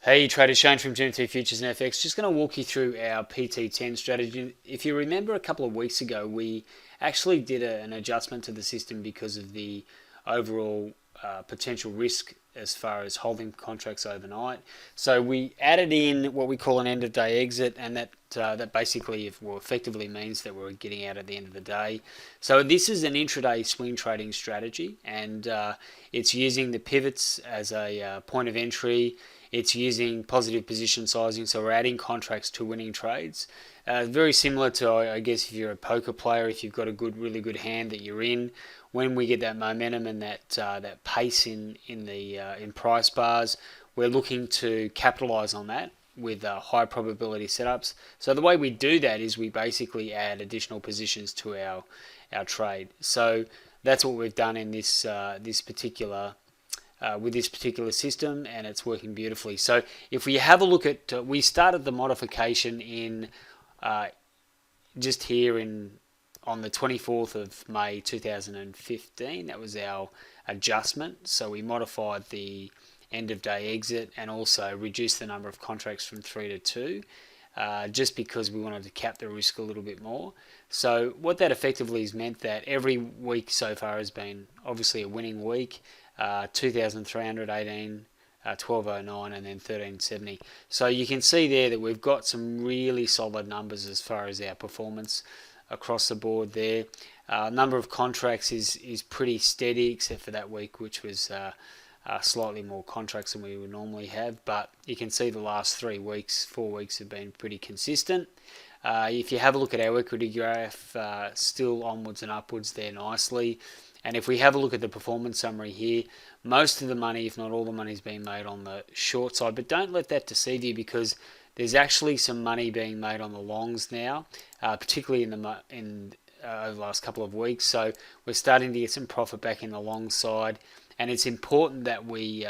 Hey traders, Shane from GMT Futures and FX. Just going to walk you through our PT10 strategy. If you remember a couple of weeks ago, we actually did an adjustment to the system because of the overall potential risk as far as holding contracts overnight. So we added in what we call an end of day exit, and that basically effectively means that we're getting out at the end of the day. So this is an intraday swing trading strategy, and it's using the pivots as a point of entry. It's using positive position sizing, so we're adding contracts to winning trades. Very similar to, I guess, if you're a poker player, if you've got a really good hand that you're in, when we get that momentum and that pace in price bars, we're looking to capitalize on that with high probability setups. So the way we do that is we basically add additional positions to our trade. So that's what we've done in this particular with this particular system, and it's working beautifully. So if we have a look at, we started the modification in just here on the 24th of May 2015. That was our adjustment. So we modified the end of day exit and also reduced the number of contracts from 3 to 2. Just because we wanted to cap the risk a little bit more. So what that effectively has meant that every week so far has been obviously a winning week. 2,318, 1209, and then 1370. So you can see there that we've got some really solid numbers as far as our performance across the board there. Number of contracts is pretty steady, except for that week, which was slightly more contracts than we would normally have. But you can see the last 4 weeks have been pretty consistent. If you have a look at our equity graph, still onwards and upwards there nicely. And if we have a look at the performance summary here, most of the money, if not all the money, is being made on the short side. But don't let that deceive you, because there's actually some money being made on the longs now, particularly over the last couple of weeks. So we're starting to get some profit back in the long side, and it's important that we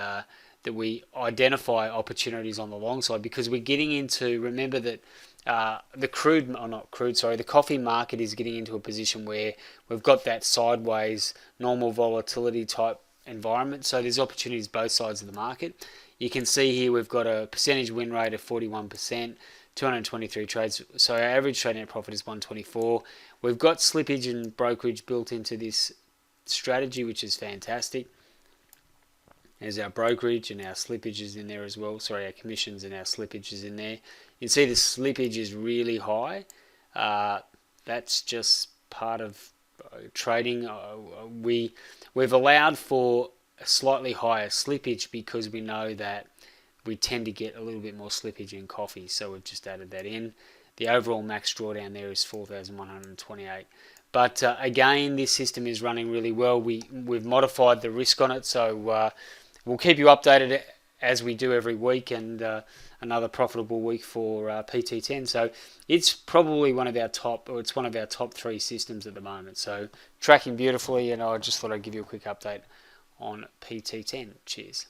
identify opportunities on the long side, because we're getting into, remember that the coffee market is getting into a position where we've got that sideways normal volatility type environment. So there's opportunities both sides of the market. You can see here we've got a percentage win rate of 41%, 223 trades. So our average trade net profit is 124. We've got slippage and brokerage built into this strategy, which is fantastic. There's our brokerage, and our slippage is in there as well. Sorry, our commissions and our slippage is in there. You can see the slippage is really high. That's just part of trading. We've allowed for a slightly higher slippage because we know that we tend to get a little bit more slippage in coffee, so we've just added that in. The overall max drawdown there is 4,128. But again, this system is running really well. We've modified the risk on it, so we'll keep you updated as we do every week, and another profitable week for PT10. So it's probably one of our top 3 systems at the moment. So tracking beautifully, and I just thought I'd give you a quick update on PT10. Cheers.